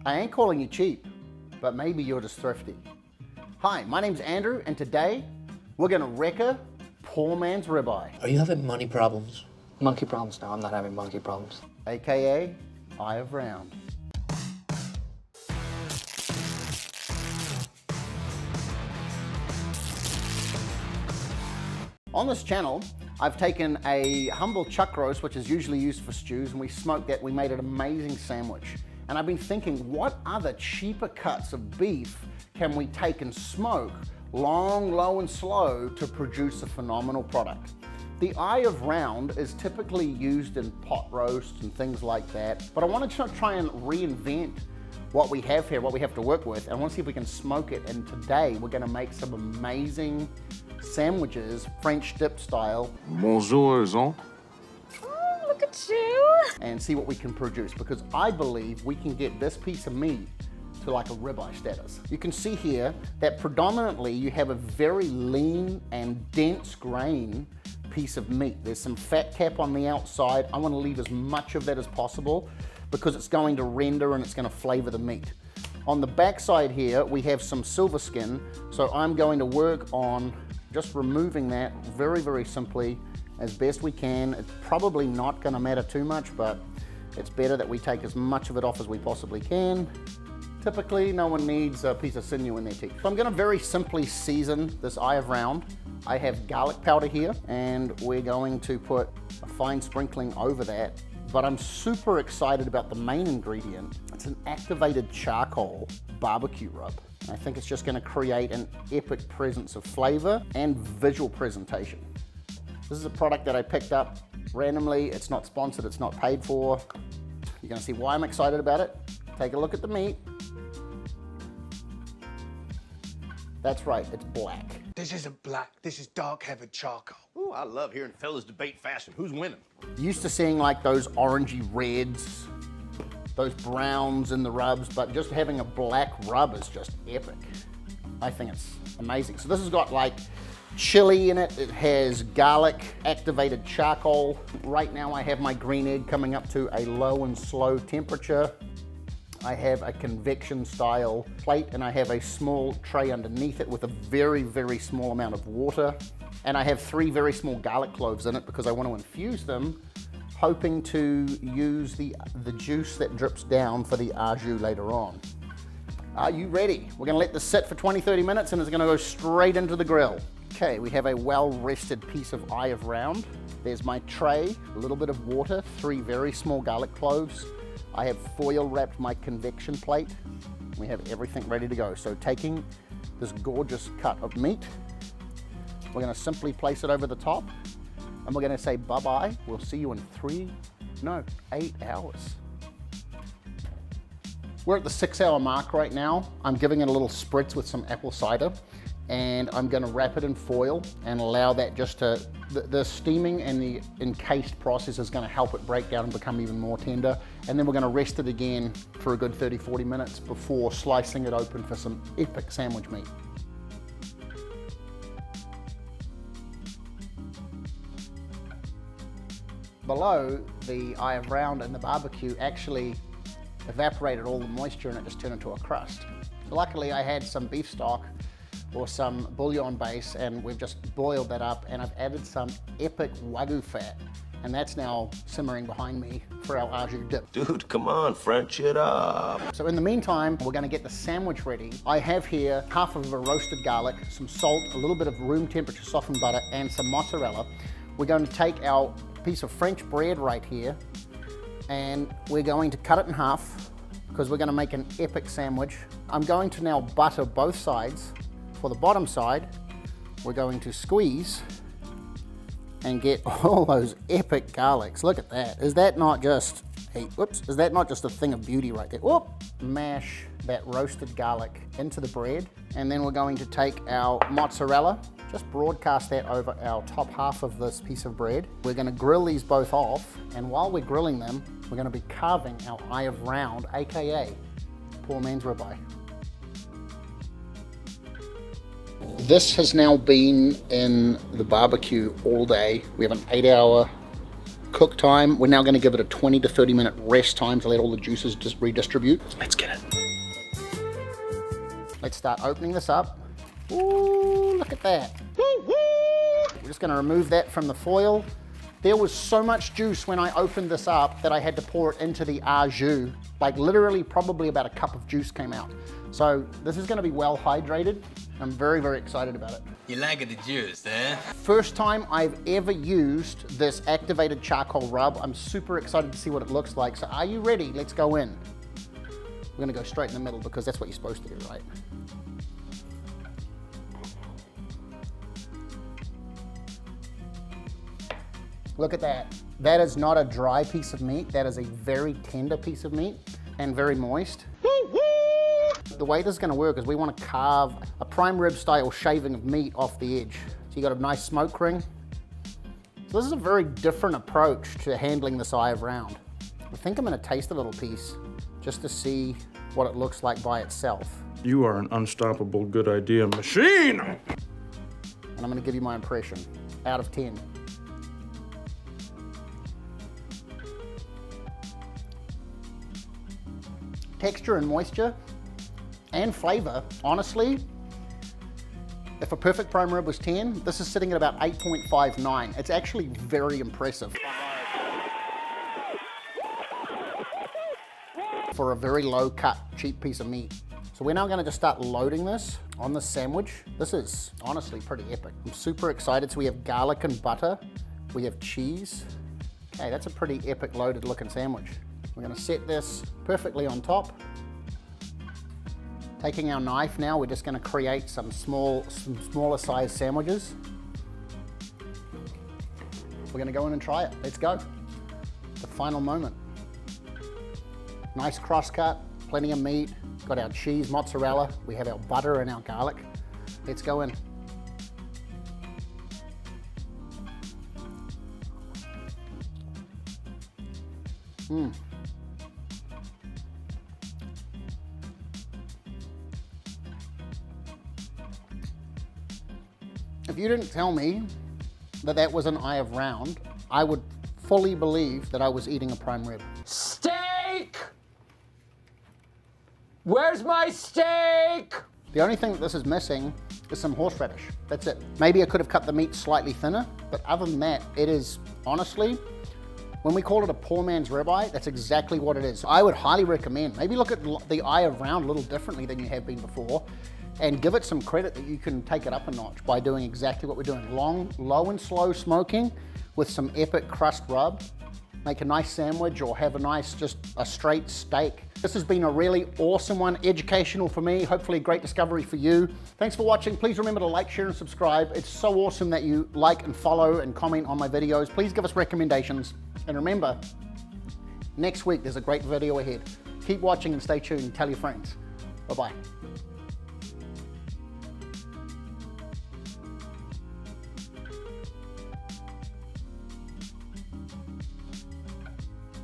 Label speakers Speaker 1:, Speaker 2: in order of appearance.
Speaker 1: I ain't calling you cheap, but maybe you're just thrifty. Hi, my name's Andrew, and today we're gonna Reka poor man's ribeye.
Speaker 2: Are you having money problems? Monkey problems? No, I'm not having monkey problems.
Speaker 1: AKA Eye of Round. On this channel, I've taken a humble chuck roast, which is usually used for stews, and we smoked that. We made an amazing sandwich. And I've been thinking, what other cheaper cuts of beef can we take and smoke long, low, and slow to produce a phenomenal product? The Eye of Round is typically used in pot roasts and things like that, but I wanted to try and reinvent what we have here, what we have to work with, and I want to see if we can smoke it. And today we're going to make some amazing sandwiches, French dip style.
Speaker 3: Bonjour, Jean.
Speaker 4: Oh, look at you.
Speaker 1: And see what we can produce, because I believe we can get this piece of meat to like a ribeye status. You can see here that predominantly you have a very lean and dense grain piece of meat. There's some fat cap on the outside. I want to leave as much of that as possible because it's going to render and it's going to flavor the meat. On the back side here, we have some silver skin, so I'm going to work on just removing that very, very simply as best we can. It's probably not going to matter too much, but it's better that we take as much of it off as we possibly can. Typically, no one needs a piece of sinew in their teeth. So I'm going to very simply season this Eye of Round. I have garlic powder here, and we're going to put a fine sprinkling over that. But I'm super excited about the main ingredient. It's an activated charcoal barbecue rub. I think it's just going to create an epic presence of flavor and visual presentation. This is a product that I picked up randomly. It's not sponsored, it's not paid for. You're going to see why I'm excited about it. Take a look at the meat. That's right, it's black.
Speaker 5: This isn't black, this is dark heaven charcoal.
Speaker 6: Ooh, I love hearing fellas debate fashion. Who's winning?
Speaker 1: Used to seeing like those orangey reds, those browns in the rubs, but just having a black rub is just epic. I think it's amazing. So this has got like chili in it. It has garlic, activated charcoal. Right now I have my green egg coming up to a low and slow temperature. I have a convection style plate, and I have a small tray underneath it with a very, very small amount of water. And I have 3 very small garlic cloves in it because I want to infuse them, hoping to use the juice that drips down for the au jus later on. Are you ready? We're gonna let this sit for 20-30 minutes and it's gonna go straight into the grill. Okay, we have a well-rested piece of Eye of Round. There's my tray, a little bit of water, 3 very small garlic cloves. I have foil wrapped my convection plate. We have everything ready to go. So taking this gorgeous cut of meat, we're gonna simply place it over the top, and we're gonna say bye-bye. We'll see you in 8 hours. We're at the 6-hour mark right now. I'm giving it a little spritz with some apple cider, and I'm gonna wrap it in foil and allow that just to, the steaming and the encased process is gonna help it break down and become even more tender. And then we're gonna rest it again for a good 30-40 minutes before slicing it open for some epic sandwich meat. Below, the Eye of Round and the barbecue actually evaporated all the moisture and it just turned into a crust. So luckily I had some beef stock or some bouillon base, and we've just boiled that up, and I've added some epic Wagyu fat, and that's now simmering behind me for our au jus dip.
Speaker 6: Dude, come on, French it up.
Speaker 1: So in the meantime, we're gonna get the sandwich ready. I have here half of a roasted garlic, some salt, a little bit of room temperature softened butter, and some mozzarella. We're going to take our piece of French bread right here, and we're going to cut it in half because we're gonna make an epic sandwich. I'm going to now butter both sides. For the bottom side, we're going to squeeze and get all those epic garlics. Look at that. Is that not just, hey, whoops, is that not just a thing of beauty right there? Whoop! Mash that roasted garlic into the bread, and then we're going to take our mozzarella, just broadcast that over our top half of this piece of bread. We're gonna grill these both off, and while we're grilling them, we're gonna be carving our Eye of Round, AKA poor man's ribeye. This has now been in the barbecue all day. We have an 8-hour cook time. We're now gonna give it a 20 to 30 minute rest time to let all the juices just redistribute. Let's get it. Let's start opening this up. Ooh, look at that. We're just gonna remove that from the foil. There was so much juice when I opened this up that I had to pour it into the au jus. Like literally probably about a cup of juice came out. So this is gonna be well hydrated. I'm very, very excited about it.
Speaker 3: You like the juice, eh?
Speaker 1: First time I've ever used this activated charcoal rub. I'm super excited to see what it looks like. So are you ready? Let's go in. We're gonna go straight in the middle because that's what you're supposed to do, right? Look at that. That is not a dry piece of meat. That is a very tender piece of meat and very moist. The way this is gonna work is we wanna carve a prime rib style shaving of meat off the edge. So you got a nice smoke ring. So this is a very different approach to handling this eye of round. I think I'm gonna taste a little piece just to see what it looks like by itself.
Speaker 7: You are an unstoppable good idea machine!
Speaker 1: And I'm gonna give you my impression, out of 10. Texture and moisture and flavor, honestly, if a perfect prime rib was 10, this is sitting at about 8.59. It's actually very impressive. For a very low cut, cheap piece of meat. So we're now gonna just start loading this on the sandwich. This is honestly pretty epic. I'm super excited. So we have garlic and butter. We have cheese. Okay, that's a pretty epic loaded looking sandwich. We're gonna set this perfectly on top. Taking our knife now, we're just gonna create some smaller size sandwiches. We're gonna go in and try it. Let's go. The final moment. Nice cross cut, plenty of meat. Got our cheese, mozzarella. We have our butter and our garlic. Let's go in. If you didn't tell me that that was an eye of round, I would fully believe that I was eating a prime rib.
Speaker 3: Steak! Where's my steak?
Speaker 1: The only thing that this is missing is some horseradish. That's it. Maybe I could have cut the meat slightly thinner, but other than that, it is honestly, when we call it a poor man's ribeye, that's exactly what it is. I would highly recommend, maybe look at the eye of round a little differently than you have been before, and give it some credit that you can take it up a notch by doing exactly what we're doing. Long, low and slow smoking with some epic crust rub. Make a nice sandwich or have a nice, just a straight steak. This has been a really awesome one, educational for me, hopefully a great discovery for you. Thanks for watching. Please remember to like, share, and subscribe. It's so awesome that you like and follow and comment on my videos. Please give us recommendations. And remember, next week there's a great video ahead. Keep watching and stay tuned. Tell your friends. Bye-bye.